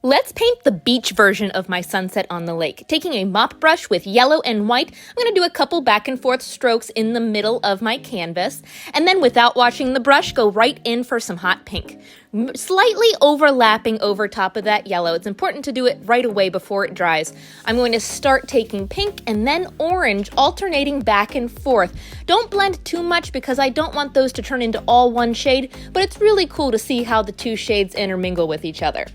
Let's paint the beach version of my sunset on the lake. Taking a mop brush with yellow and white, I'm going to do a couple back and forth strokes in the middle of my canvas. And then without washing the brush, go right in for some hot pink. Slightly overlapping over top of that yellow. It's important to do it right away before it dries. I'm going to start taking pink and then orange, alternating back and forth. Don't blend too much because I don't want those to turn into all one shade, but it's really cool to see how the two shades intermingle with each other.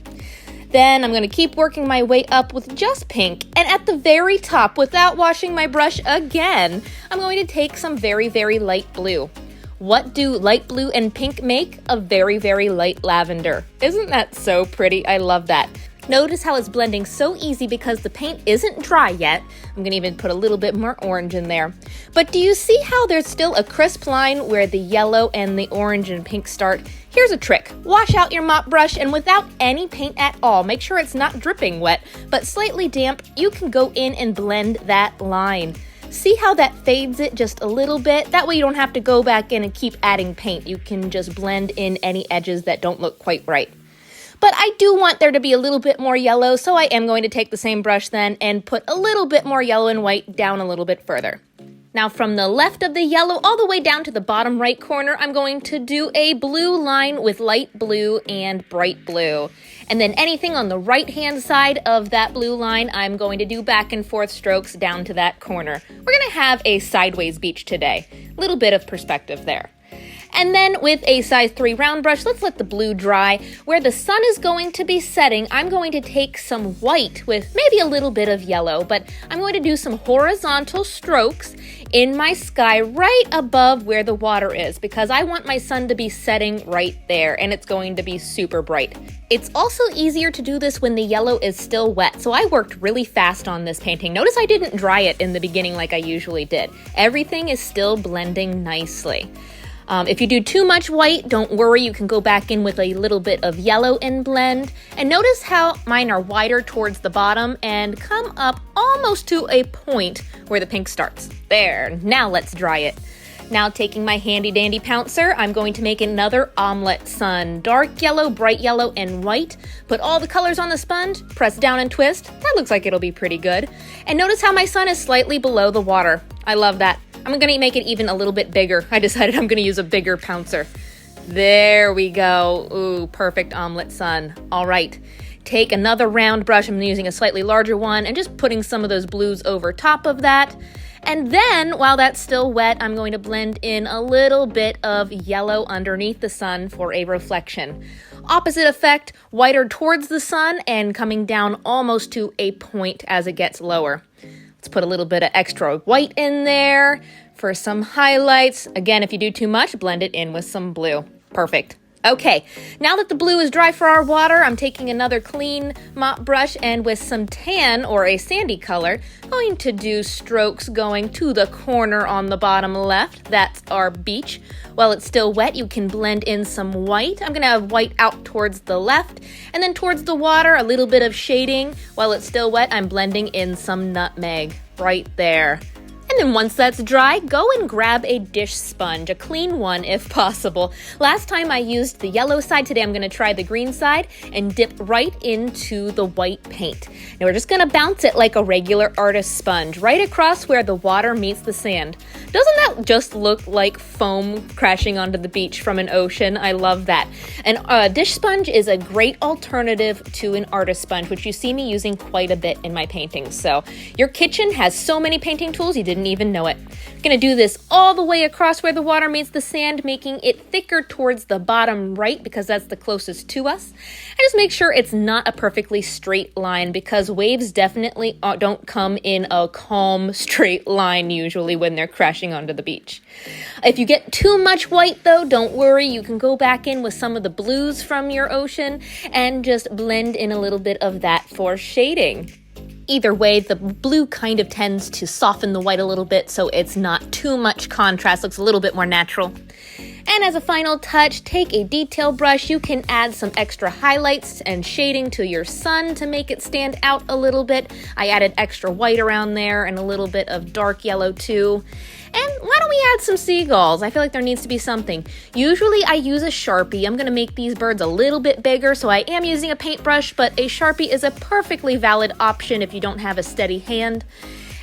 Then I'm going to keep working my way up with just pink, and at the very top, without washing my brush again, I'm going to take some very, very light blue. What do light blue and pink make? A very, very light lavender. Isn't that so pretty? I love that. Notice how it's blending so easy because the paint isn't dry yet. I'm going to even put a little bit more orange in there. But do you see how there's still a crisp line where the yellow and the orange and pink start? Here's a trick. Wash out your mop brush and without any paint at all, make sure it's not dripping wet, but slightly damp, you can go in and blend that line. See how that fades it just a little bit? That way you don't have to go back in and keep adding paint. You can just blend in any edges that don't look quite right. But I do want there to be a little bit more yellow, so I am going to take the same brush then and put a little bit more yellow and white down a little bit further. Now from the left of the yellow all the way down to the bottom right corner, I'm going to do a blue line with light blue and bright blue. And then anything on the right-hand side of that blue line, I'm going to do back and forth strokes down to that corner. We're going to have a sideways beach today. A little bit of perspective there. And then with a size 3 round brush, let's let the blue dry. Where the sun is going to be setting, I'm going to take some white with maybe a little bit of yellow, but I'm going to do some horizontal strokes in my sky right above where the water is because I want my sun to be setting right there and it's going to be super bright. It's also easier to do this when the yellow is still wet, so I worked really fast on this painting. Notice I didn't dry it in the beginning like I usually did. Everything is still blending nicely. If you do too much white, don't worry, you can go back in with a little bit of yellow and blend. And notice how mine are wider towards the bottom and come up almost to a point where the pink starts. There, now let's dry it. Now taking my handy dandy pouncer, I'm going to make another omelet sun. Dark yellow, bright yellow, and white. Put all the colors on the sponge, press down and twist. That looks like it'll be pretty good. And notice how my sun is slightly below the water. I love that. I'm going to make it even a little bit bigger. I decided I'm going to use a bigger pouncer. There we go. Ooh, perfect omelet sun. All right. Take another round brush. I'm using a slightly larger one and just putting some of those blues over top of that. And then, while that's still wet, I'm going to blend in a little bit of yellow underneath the sun for a reflection. Opposite effect, whiter towards the sun and coming down almost to a point as it gets lower. Let's put a little bit of extra white in there for some highlights. Again, if you do too much, blend it in with some blue. Perfect. Okay, now that the blue is dry for our water, I'm taking another clean mop brush and with some tan or a sandy color, going to do strokes going to the corner on the bottom left. That's our beach. While it's still wet, you can blend in some white. I'm going to have white out towards the left, and then towards the water, a little bit of shading. While it's still wet, I'm blending in some nutmeg right there. And then once that's dry, go and grab a dish sponge, a clean one if possible. Last time I used the yellow side, today I'm going to try the green side and dip right into the white paint. Now we're just going to bounce it like a regular artist sponge, right across where the water meets the sand. Doesn't that just look like foam crashing onto the beach from an ocean? I love that. And a dish sponge is a great alternative to an artist sponge, which you see me using quite a bit in my paintings. So your kitchen has so many painting tools you didn't even know it. I'm going to do this all the way across where the water meets the sand, making it thicker towards the bottom right because that's the closest to us. And just make sure it's not a perfectly straight line because waves definitely don't come in a calm straight line usually when they're crashing onto the beach. If you get too much white though, don't worry. You can go back in with some of the blues from your ocean and just blend in a little bit of that for shading. Either way, the blue kind of tends to soften the white a little bit so it's not too much contrast, looks a little bit more natural. And as a final touch, take a detail brush. You can add some extra highlights and shading to your sun to make it stand out a little bit. I added extra white around there and a little bit of dark yellow too. And why don't we add some seagulls? I feel like there needs to be something. Usually I use a Sharpie. I'm gonna make these birds a little bit bigger, so I am using a paintbrush, but a Sharpie is a perfectly valid option if you don't have a steady hand.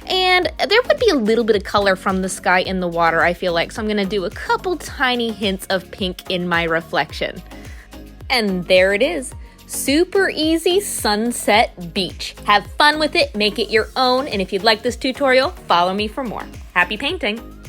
And there would be a little bit of color from the sky in the water, I feel like, so I'm gonna do a couple tiny hints of pink in my reflection. And there it is. Super easy sunset beach. Have fun with it, make it your own, and if you'd like this tutorial, follow me for more. Happy painting!